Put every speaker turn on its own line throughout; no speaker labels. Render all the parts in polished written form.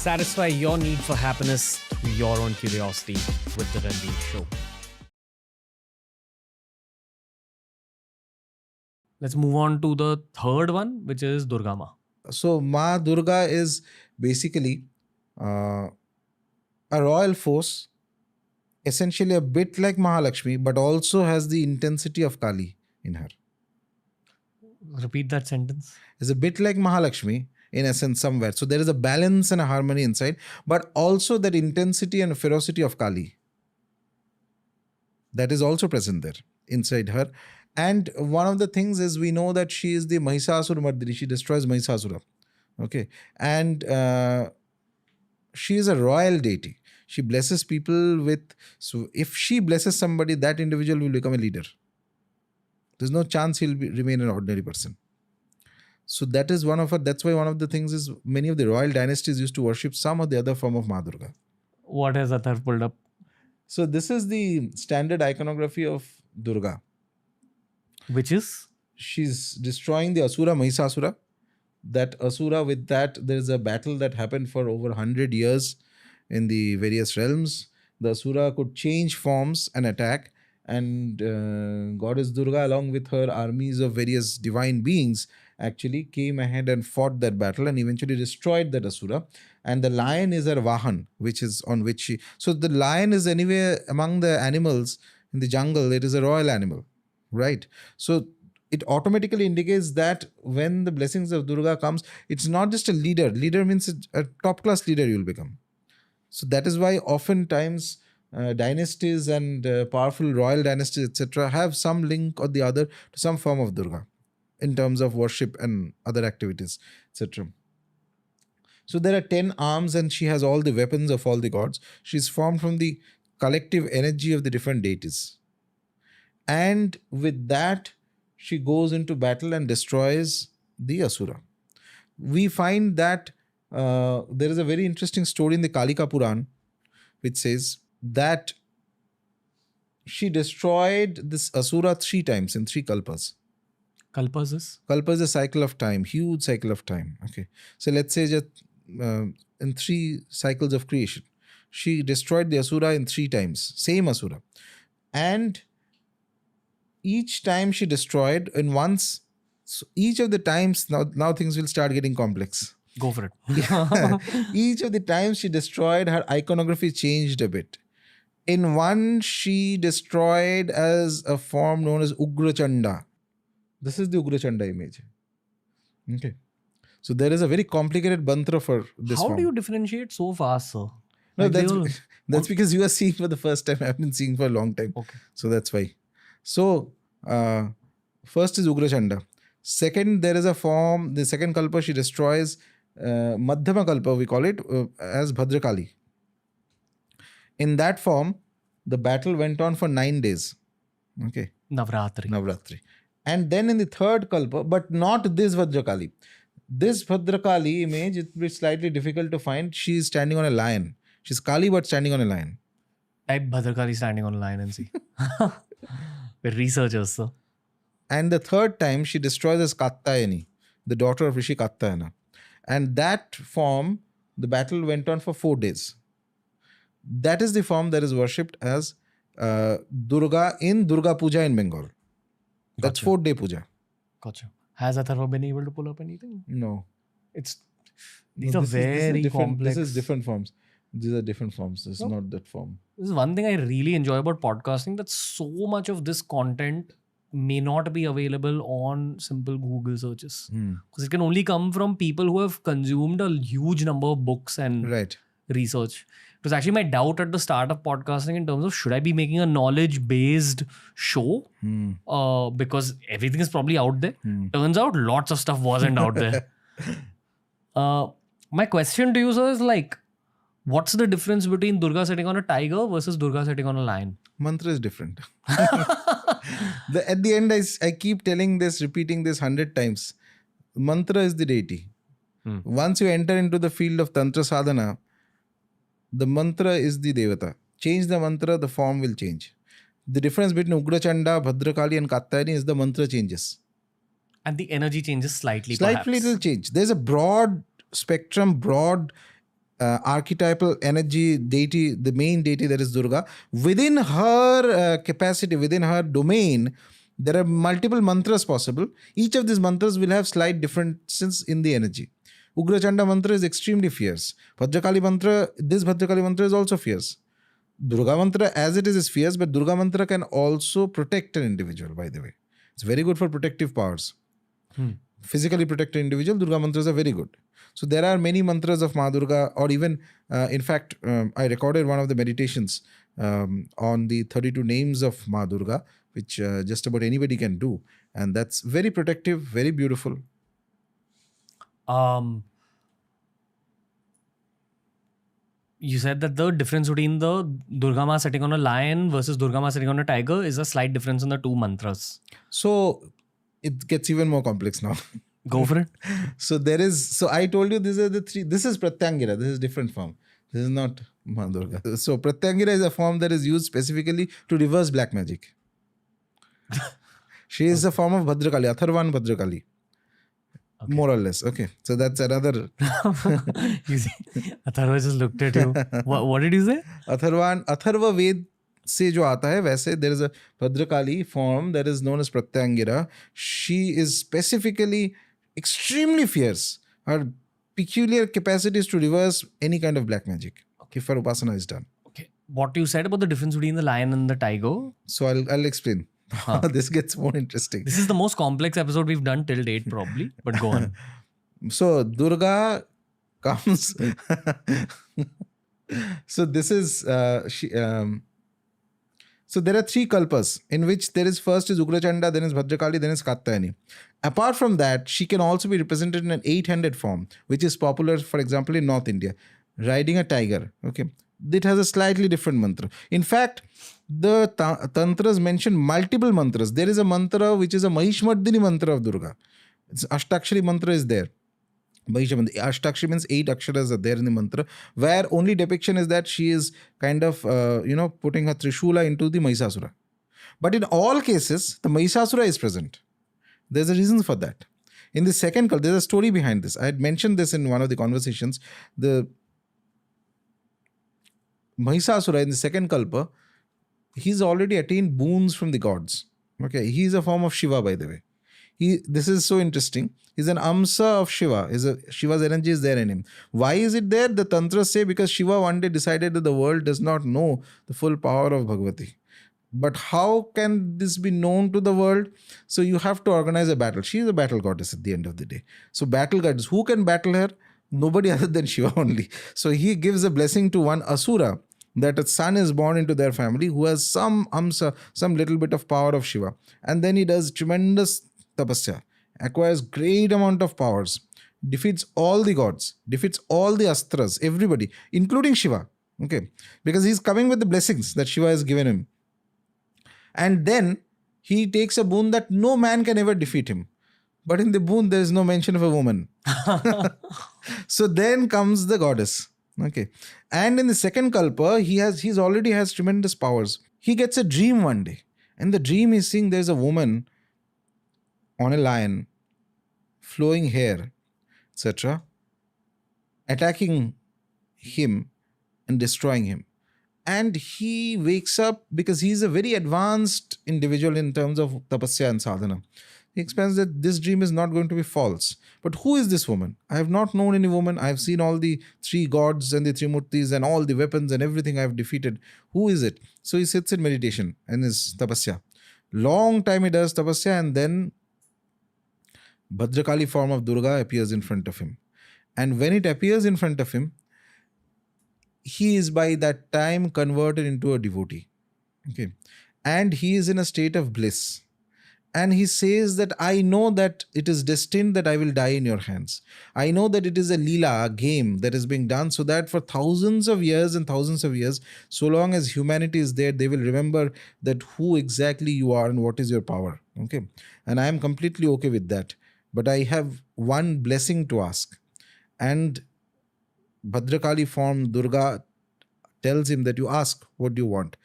Satisfy your need for happiness through your own curiosity with the Ranveer Show. Let's move on to the third one, which is Durga Ma.
So Ma Durga is basically a royal force, essentially a bit like Mahalakshmi, but also has the intensity of Kali in her.
Repeat that sentence.
Is a bit like Mahalakshmi in essence somewhere. So there is a balance and a harmony inside, but also that intensity and ferocity of Kali. That is also present there inside her. And one of the things is we know that she is the Mahisasura Mardini. She destroys Mahisasura. Okay. And she is a royal deity. She blesses people with, so if she blesses somebody, that individual will become a leader. There's no chance he'll remain an ordinary person. So that is one of her, that's why one of the things is many of the royal dynasties used to worship some or the other form of Ma Durga.
What has Athar pulled up?
So this is the standard iconography of Durga.
Which is?
She's destroying the Asura Mahisasura. That Asura, with that, there is a battle that happened for over 100 years in the various realms. The Asura could change forms and attack. And Goddess Durga, along with her armies of various divine beings, actually came ahead and fought that battle and eventually destroyed that Asura. And the lion is her Vahan, which is on which she... So the lion is anyway among the animals in the jungle. It is a royal animal, right? So it automatically indicates that when the blessings of Durga comes, it's not just a leader. Leader means a top-class leader you will become. So that is why oftentimes dynasties and powerful royal dynasties, etc., have some link or the other to some form of Durga in terms of worship and other activities, etc. So there are 10 arms and she has all the weapons of all the gods. She's formed from the collective energy of the different deities. And with that, she goes into battle and destroys the Asura. We find that there is a very interesting story in the Kalika Puran, which says that she destroyed this Asura 3 times in 3 kalpas.
Kalpas is?
Kalpa is a cycle of time, huge cycle of time. Okay. So let's say just in 3 cycles of creation, she destroyed the Asura in 3 times, same Asura. And each time she destroyed in once, so each of the times, now things will start getting complex.
Go for it.
Each of the times she destroyed, her iconography changed a bit. In one, she destroyed as a form known as Ugra Chanda. This is the Ugra Chanda image. Okay. So there is a very complicated mantra for this
How
form.
do you differentiate so fast, sir?
No,
Like
that's because you are seeing for the first time. I've been seeing for a long time.
Okay.
So that's why. So first is Ugra Chanda. Second, there is a form, the second kalpa she destroys, Madhyama kalpa we call it, as Bhadrakali. In that form, the battle went on for 9 days. Okay.
Navratri.
And then in the third kalpa, but not this Bhadrakali. This Bhadrakali image, it will be slightly difficult to find. She is standing on a lion. She's Kali but standing on a lion.
Type Bhadrakali standing on a lion and see. We're researchers, sir.
And the third time, she destroys as Kattayani, the daughter of Rishi Kattayana. And that form, the battle went on for 4 days. That is the form that is worshipped as Durga in Durga Puja in Bengal. That's
Gotcha.
4-day puja.
Gotcha. Has Atharva been able to pull up anything?
No.
These are very complex.
This is different forms. These are different forms. This is not that form.
This is one thing I really enjoy about podcasting, that so much of this content may not be available on simple Google searches. Because it can only come from people who have consumed a huge number of books and
Right.
research. It was actually my doubt at the start of podcasting in terms of should I be making a knowledge-based show? Because everything is probably out there. Turns out lots of stuff wasn't out there. My question to you, sir, is like, what's the difference between Durga sitting on a tiger versus Durga sitting on a lion?
Mantra is different. At the end, I keep telling this, repeating this 100 times. Mantra is the deity. Once you enter into the field of Tantra Sadhana, the mantra is the Devata. Change the mantra, the form will change. The difference between Ugra Chanda, Bhadrakali and Kattayani is the mantra changes.
And the energy changes slightly,
Slightly
perhaps.
it will change. There's a broad spectrum, broad archetypal energy deity, the main deity, that is Durga. Within her capacity, within her domain, there are multiple mantras possible. Each of these mantras will have slight differences in the energy. Ugrachanda mantra is extremely fierce. Bhadrakali mantra, this Bhadrakali mantra is also fierce. Durga mantra as it is fierce, but Durga mantra can also protect an individual, by the way. It's very good for protective powers. Physically protected individual, Durga mantras are very good. So there are many mantras of Ma Durga, or even, in fact, I recorded one of the meditations on the 32 names of Ma Durga, which just about anybody can do. And that's very protective, very beautiful.
You said that the difference between the Durga Ma sitting on a lion versus Durga Ma sitting on a tiger is a slight difference in the two mantras.
So it gets even more complex now.
Go for it.
So I told you these are the three. This is Pratyangira. This is different form. This is not Ma Durga. So Pratyangira is a form that is used specifically to reverse black magic. She is a form of Bhadrakali, Atharvan Bhadrakali. Okay. More or less. Okay. So that's another.
You see, Atharva just looked at you. What did you say?
Atharva Ved से जो आता है वैसे there is a Bhadrakali form that is known as Pratyangira. She is specifically extremely fierce. Her peculiar capacity is to reverse any kind of black magic if her upasana is done.
Okay. What you said about the difference between the lion and the tiger?
So I'll explain. This gets more interesting.
This is the most complex episode we've done till date probably, but go on.
So Durga comes. So this is so there are three kalpas in which there is first is Ugrachanda, then is Bhadrakali, then is Katyayani. Apart from that, she can also be represented in an 8-handed form, which is popular, for example, in North India, riding a tiger. Okay, it has a slightly different mantra. In fact, the tantras mention multiple mantras. There is a mantra which is a Mahishmardini mantra of Durga. It's Ashtakshari mantra is there. Ashtakshari means 8 aksharas are there in the mantra, where only depiction is that she is kind of, putting her Trishula into the Mahishasura. But in all cases, the Mahishasura is present. There's a reason for that. In the second kalpa, there's a story behind this. I had mentioned this in one of the conversations. The Mahishasura in the second kalpa, he's already attained boons from the gods. Okay, he is a form of Shiva, by the way. This is so interesting. He's an Amsa of Shiva. Shiva's energy is there in him. Why is it there? The Tantras say because Shiva one day decided that the world does not know the full power of Bhagavati. But how can this be known to the world? So you have to organize a battle. She is a battle goddess at the end of the day. So battle goddess. Who can battle her? Nobody other than Shiva only. So he gives a blessing to one Asura, that a son is born into their family who has some Amsa, some little bit of power of Shiva. And then he does tremendous tapasya, acquires great amount of powers, defeats all the gods, defeats all the astras, everybody, including Shiva. Okay, because he's coming with the blessings that Shiva has given him. And then he takes a boon that no man can ever defeat him. But in the boon, there is no mention of a woman. So then comes the goddess. Okay, and in the second kalpa, he's already has tremendous powers. He gets a dream one day, and the dream is seeing there's a woman on a lion, flowing hair, etc., attacking him and destroying him. And he wakes up because he's a very advanced individual in terms of tapasya and sadhana. He explains that this dream is not going to be false. But who is this woman? I have not known any woman. I have seen all the 3 gods and the 3 murtis and all the weapons and everything I have defeated. Who is it? So he sits in meditation and his tapasya. Long time he does tapasya, and then Bhadrakali form of Durga appears in front of him. And when it appears in front of him, he is by that time converted into a devotee. Okay. And he is in a state of bliss. And he says that I know that it is destined that I will die in your hands. I know that it is a leela, a game that is being done so that for thousands of years and thousands of years, so long as humanity is there, they will remember that who exactly you are and what is your power. Okay. And I am completely okay with that. But I have one blessing to ask. And Bhadrakali form Durga tells him that you ask, what do you want?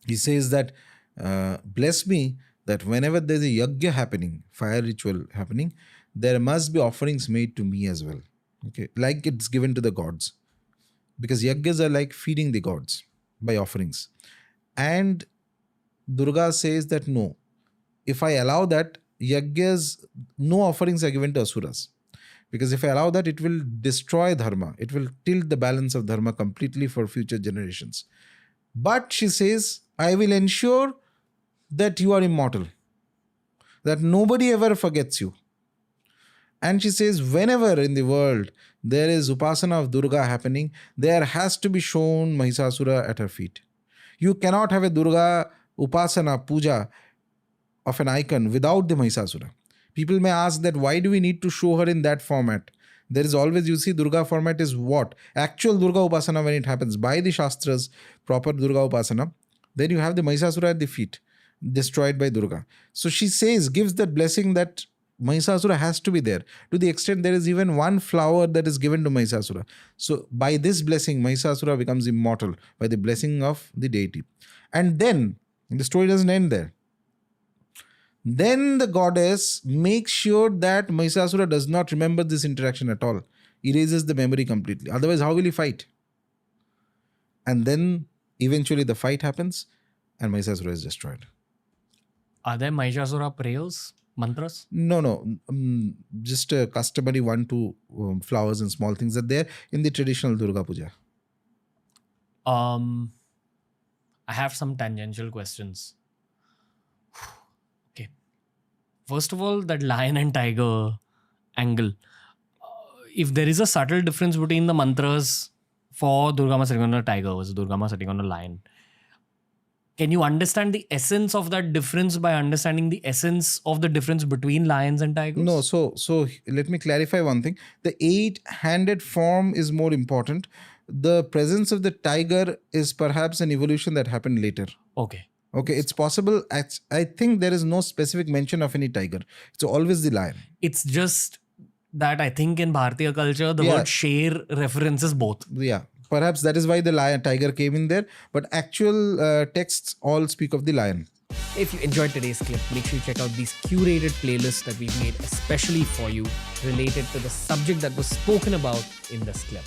He says that, bless me that whenever there's a yajna happening, fire ritual happening, there must be offerings made to me as well. Okay, like it's given to the gods. Because yajnas are like feeding the gods by offerings. And Durga says that no, if I allow that, yajnas, no offerings are given to asuras. Because if I allow that, it will destroy dharma. It will tilt the balance of dharma completely for future generations. But she says, I will ensure that you are immortal, that nobody ever forgets you. And she says, whenever in the world there is upasana of Durga happening, there has to be shown Mahisasura at her feet. You cannot have a Durga upasana, puja of an icon without the Mahisasura. People may ask that why do we need to show her in that format? There is always, you see, Durga format is what? Actual Durga upasana when it happens by the Shastras, proper Durga upasana. Then you have the Mahisasura at the feet, destroyed by Durga. So she says, gives that blessing that Mahisasura has to be there. To the extent there is even one flower that is given to Mahisasura. So by this blessing, Mahisasura becomes immortal by the blessing of the deity. And then, the story doesn't end there. Then the goddess makes sure that Mahisasura does not remember this interaction at all. Erases the memory completely. Otherwise, how will he fight? And then eventually the fight happens and Mahisasura is destroyed.
Are there Mahishasura prayers, mantras?
No. Just a customary 1-2 flowers and small things are there in the traditional Durga Puja.
I have some tangential questions. Okay. First of all, that lion and tiger angle. If there is a subtle difference between the mantras for Durga Ma sitting on a tiger versus Durga Ma sitting on a lion, can you understand the essence of that difference by understanding the essence of the difference between lions and tigers?
No, so let me clarify one thing. The 8-handed form is more important. The presence of the tiger is perhaps an evolution that happened later.
Okay,
it's possible. I think there is no specific mention of any tiger. It's always the lion.
It's just that I think in Bharatiya culture, the word sher references both.
Yeah. Perhaps that is why the tiger came in there. But actual texts all speak of the lion.
If you enjoyed today's clip, make sure you check out these curated playlists that we've made especially for you related to the subject that was spoken about in this clip.